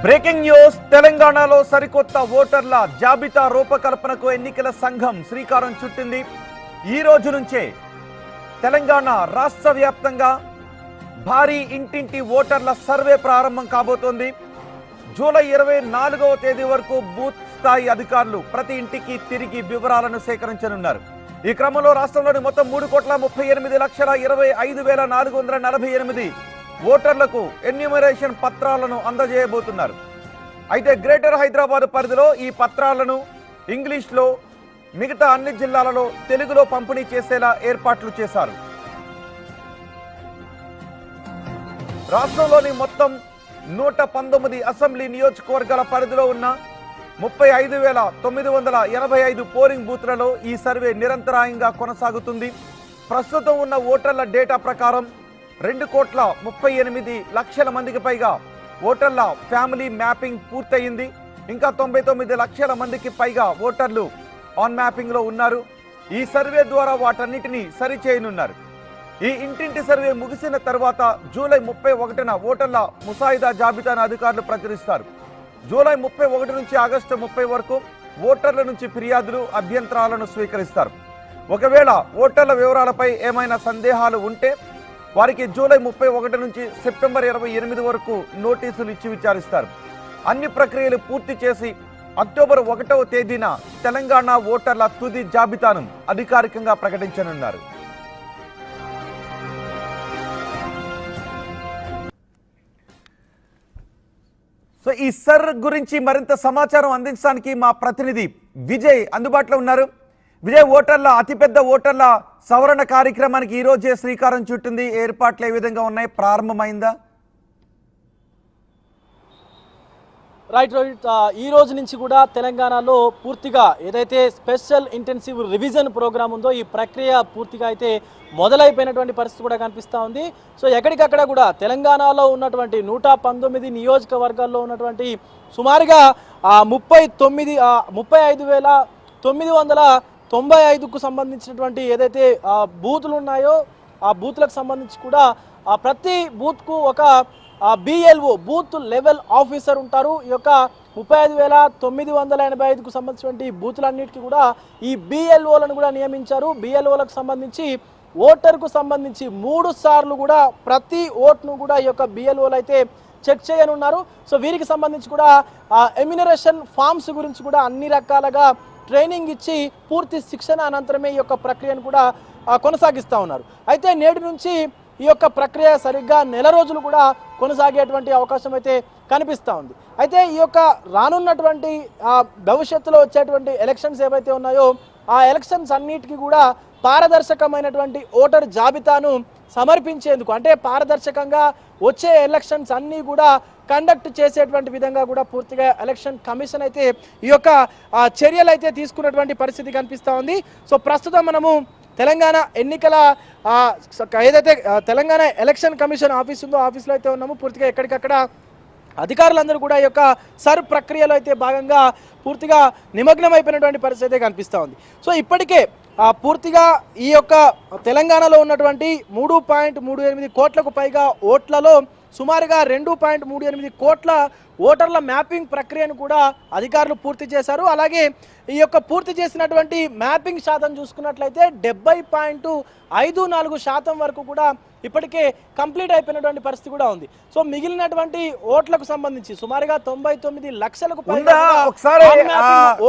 Breaking news. తెలంగాణలో సరికొత్త ఓటర్ల జాబితా రూపకల్పనకు ఎన్నికల సంఘం శ్రీకారం చుట్టింది. ఈ రోజు నుంచే తెలంగాణ రాష్ట్ర వ్యాప్తంగా భారీ ఇంటింటి ఓటర్ల సర్వే ప్రారంభం కాబోతోంది. జూలై 24వ తేదీ వరకు బూత్ స్థాయి అధికారులు ప్రతి ఇంటికి తిరిగి వివరాలను సేకరించనున్నారు. ఈ క్రమంలో రాష్ట్రంలోని మొత్తం 3,38,25,448 ఓటర్లకు ఎన్యూమరేషన్ పత్రాలను అందజేయబోతున్నారు. అయితే గ్రేటర్ హైదరాబాద్ పరిధిలో ఈ పత్రాలను ఇంగ్లీష్లో, మిగతా అన్ని జిల్లాలలో తెలుగులో పంపిణీ చేసేలా ఏర్పాట్లు చేశారు. రాష్ట్రంలోని మొత్తం 119 అసెంబ్లీ నియోజకవర్గాల పరిధిలో ఉన్న 35,985 పోలింగ్ బూత్లలో ఈ సర్వే నిరంతరాయంగా కొనసాగుతుంది. ప్రస్తుతం ఉన్న ఓటర్ల డేటా ప్రకారం 2,38,00,000 మందికి పైగా ఓటర్ల ఫ్యామిలీ మ్యాపింగ్ పూర్తయింది. ఇంకా 99 లక్షల మందికి పైగా ఓటర్లు ఆన్ మ్యాపింగ్లో ఉన్నారు. ఈ సర్వే ద్వారా వాటన్నిటినీ సరిచేయనున్నారు. ఈ ఇంటింటి సర్వే ముగిసిన తర్వాత జూలై 31న ఓటర్ల ముసాయిదా జాబితాను అధికారులు ప్రచురిస్తారు. జూలై 31 నుంచి ఆగస్టు 30 వరకు ఓటర్ల నుంచి ఫిర్యాదులు, అభ్యంతరాలను స్వీకరిస్తారు. ఒకవేళ ఓటర్ల వివరాలపై ఏమైనా సందేహాలు ఉంటే వారికి జూలై 31 నుంచి సెప్టెంబర్ 28 వరకు నోటీసులు ఇచ్చి విచారిస్తారు. అన్ని ప్రక్రియలు పూర్తి చేసి అక్టోబర్ 1వ తేదీన తెలంగాణ ఓటర్ల తుది జాబితాను అధికారికంగా ప్రకటించనున్నారు. సో ఈ సర్ గురించి మరింత సమాచారం అందించడానికి మా ప్రతినిధి విజయ్ అందుబాటులో ఉన్నారు. విజయ్, ఓటర్ల అతిపెద్ద ఓటర్ల సవరణ కార్యక్రమానికి ఈ రోజే శ్రీకారం చుట్టింది. ఏర్పాట్లు ఏ విధంగా ఉన్నాయి? ప్రారంభమైందా? రైట్ రైట్ ఈ రోజు నుంచి కూడా తెలంగాణలో పూర్తిగా ఏదైతే స్పెషల్ ఇంటెన్సివ్ రివిజన్ ప్రోగ్రామ్ ఉందో ఈ ప్రక్రియ పూర్తిగా అయితే మొదలైపోయినటువంటి పరిస్థితి కూడా కనిపిస్తూ ఉంది. సో ఎక్కడికక్కడ కూడా తెలంగాణలో ఉన్నటువంటి 119 నియోజకవర్గాల్లో ఉన్నటువంటి సుమారుగా 35,995కు సంబంధించినటువంటి ఏదైతే బూతులు ఉన్నాయో ఆ బూత్లకు సంబంధించి కూడా ప్రతి బూత్కు ఒక బిఎల్ఓ బూత్ లెవెల్ ఆఫీసర్ ఉంటారు. ఈ యొక్క 35,985కు సంబంధించినటువంటి బూతులన్నిటికీ కూడా ఈ బిఎల్ఓలను కూడా నియమించారు. బిఎల్ఓలకు సంబంధించి ఓటర్కు సంబంధించి 3 సార్లు కూడా ప్రతి ఓట్ను కూడా ఈ యొక్క బిఎల్ఓలు అయితే చెక్ చేయనున్నారు. సో వీరికి సంబంధించి కూడా ఎమ్యునరేషన్ ఫామ్స్ గురించి కూడా అన్ని రకాలుగా ట్రైనింగ్ ఇచ్చి పూర్తి శిక్షణ అనంతరమే ఈ యొక్క ప్రక్రియను కూడా కొనసాగిస్తూ ఉన్నారు. అయితే నేటి నుంచి ఈ యొక్క ప్రక్రియ సరిగ్గా నెల రోజులు కూడా కొనసాగేటువంటి అవకాశం అయితే కనిపిస్తూ ఉంది. అయితే ఈ యొక్క రానున్నటువంటి భవిష్యత్తులో వచ్చేటువంటి ఎలక్షన్స్ ఏవైతే ఉన్నాయో ఆ ఎలక్షన్స్ అన్నిటికీ కూడా పారదర్శకమైనటువంటి ఓటర్ జాబితాను సమర్పించేందుకు, అంటే పారదర్శకంగా వచ్చే ఎలక్షన్స్ అన్నీ కూడా కండక్ట్ చేసేటువంటి విధంగా కూడా పూర్తిగా ఎలక్షన్ కమిషన్ అయితే ఈ యొక్క చర్యలు అయితే తీసుకున్నటువంటి పరిస్థితి కనిపిస్తూ ఉంది. సో ప్రస్తుతం మనము తెలంగాణ ఎన్నికల ఏదైతే తెలంగాణ ఎలక్షన్ కమిషన్ ఆఫీస్ ఉందో ఆఫీస్లో అయితే ఉన్నాము. పూర్తిగా ఎక్కడికక్కడ అధికారులందరూ కూడా ఈ యొక్క సర్ ప్రక్రియలో అయితే భాగంగా పూర్తిగా నిమగ్నం అయిపోయినటువంటి పరిస్థితి అయితే కనిపిస్తూ ఉంది. సో ఇప్పటికే పూర్తిగా ఈ యొక్క తెలంగాణలో ఉన్నటువంటి 3.38 కోట్లకు పైగా ఓట్లలో సుమారుగా 2.38 కోట్ల ఓటర్ల మ్యాపింగ్ ప్రక్రియను కూడా అధికారులు పూర్తి చేశారు. అలాగే ఈ యొక్క పూర్తి చేసినటువంటి మ్యాపింగ్ శాతం చూసుకున్నట్లయితే 70.54% వరకు కూడా ఇప్పటికే కంప్లీట్ అయిపోయినటువంటి పరిస్థితి కూడా ఉంది. సో మిగిలినటువంటి ఓట్లకు సంబంధించి సుమారుగా 99 లక్షలకు పైగా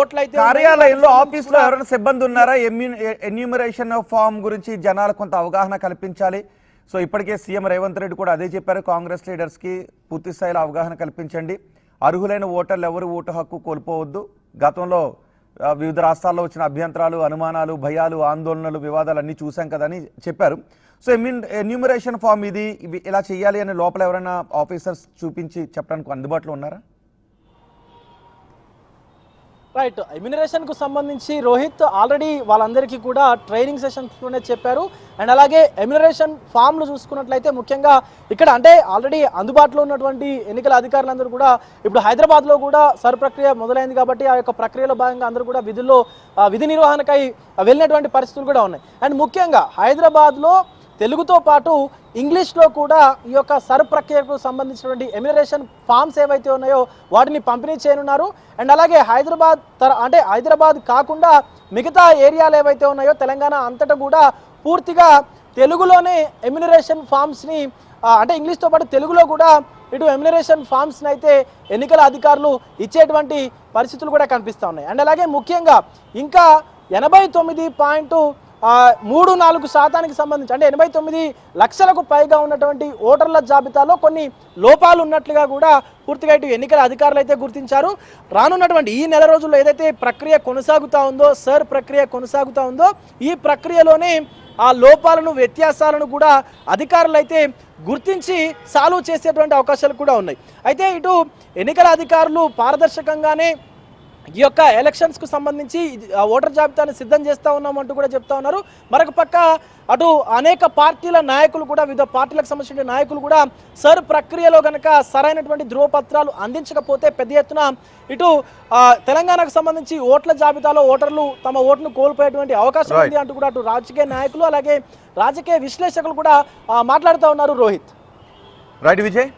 ఓట్లయితే కార్యాలయంలో ఆఫీసులో ఎవరైనా సిబ్బంది ఉన్నారా? ఎన్యూమరేషన్ ఫామ్ గురించి జనాలకు కొంత అవగాహన కల్పించాలి. సో ఇప్పటికే సీఎం రేవంత్ రెడ్డి కూడా అదే చెప్పారు. కాంగ్రెస్ లీడర్స్కి పూర్తి స్థాయిలో అవగాహన కల్పించండి, అర్హులైన ఓటర్లు ఎవరు ఓటు హక్కు కోల్పోవద్దు. గతంలో వివిధ రాష్ట్రాల్లో వచ్చిన అభ్యంతరాలు, అనుమానాలు, భయాలు, ఆందోళనలు, వివాదాలు అన్నీ చూసాం కదా అని చెప్పారు. సో ఎన్యూమరేషన్ ఫామ్ ఇది ఇలా చేయాలి అని లోపల ఎవరైనా ఆఫీసర్స్ చూపించి చెప్పడానికి అందుబాటులో ఉన్నారా? రైట్, ఎమ్యునరేషన్కు సంబంధించి రోహిత్ ఆల్రెడీ వాళ్ళందరికీ కూడా ట్రైనింగ్ సెషన్స్లోనే చెప్పారు. అండ్ అలాగే ఎమ్యునరేషన్ ఫామ్లు చూసుకున్నట్లయితే ముఖ్యంగా ఇక్కడ అంటే ఆల్రెడీ అందుబాటులో ఉన్నటువంటి ఎన్నికల అధికారులందరూ కూడా ఇప్పుడు హైదరాబాద్లో కూడా సర్ ప్రక్రియ మొదలైంది కాబట్టి ఆ యొక్క ప్రక్రియలో భాగంగా అందరూ కూడా విధి నిర్వహణకై వెళ్ళినటువంటి పరిస్థితులు కూడా ఉన్నాయి. అండ్ ముఖ్యంగా హైదరాబాద్లో తెలుగుతో పాటు ఇంగ్లీష్లో కూడా ఈ యొక్క సర్ ప్రక్రియకు సంబంధించినటువంటి ఎమ్యునరేషన్ ఫామ్స్ ఏవైతే ఉన్నాయో వాటిని పంపిణీ చేయనున్నారు. అండ్ అలాగే హైదరాబాద్ కాకుండా మిగతా ఏరియాలు ఏవైతే ఉన్నాయో తెలంగాణ అంతటా కూడా పూర్తిగా తెలుగులోనే ఎమ్యునరేషన్ ఫామ్స్ని అంటే ఇంగ్లీష్తో పాటు తెలుగులో కూడా ఇటు ఎమ్యునరేషన్ ఫామ్స్ని అయితే ఎన్నికల అధికారులు ఇచ్చేటువంటి పరిస్థితులు కూడా కనిపిస్తూ ఉన్నాయి. అండ్ అలాగే ముఖ్యంగా ఇంకా 89.34% సంబంధించి అంటే 89 లక్షలకు పైగా ఉన్నటువంటి ఓటర్ల జాబితాలో కొన్ని లోపాలు ఉన్నట్లుగా కూడా పూర్తిగా ఇటు ఎన్నికల అధికారులు అయితే గుర్తించారు. రానున్నటువంటి ఈ నెల రోజుల్లో ఏదైతే ప్రక్రియ కొనసాగుతూ ఉందో సర్ ప్రక్రియ కొనసాగుతూ ఉందో ఈ ప్రక్రియలోనే ఆ లోపాలను వ్యత్యాసాలను కూడా అధికారులు అయితే గుర్తించి సాల్వ్ చేసేటువంటి అవకాశాలు కూడా ఉన్నాయి. అయితే ఇటు ఎన్నికల అధికారులు పారదర్శకంగానే ఈ యొక్క ఎలక్షన్స్కు సంబంధించి ఓటర్ జాబితాను సిద్ధం చేస్తూ ఉన్నామంటూ కూడా చెప్తా ఉన్నారు. మరొక పక్క అటు అనేక పార్టీల నాయకులు కూడా వివిధ పార్టీలకు సంబంధించిన నాయకులు కూడా సర్ ప్రక్రియలో కనుక సరైనటువంటి ధృవపత్రాలు అందించకపోతే పెద్ద ఎత్తున ఇటు తెలంగాణకు సంబంధించి ఓట్ల జాబితాలో ఓటర్లు తమ ఓటును కోల్పోయేటువంటి అవకాశం ఉంది అంటూ కూడా అటు రాజకీయ నాయకులు అలాగే రాజకీయ విశ్లేషకులు కూడా మాట్లాడుతూ ఉన్నారు. రోహిత్. రైట్ విజయ్.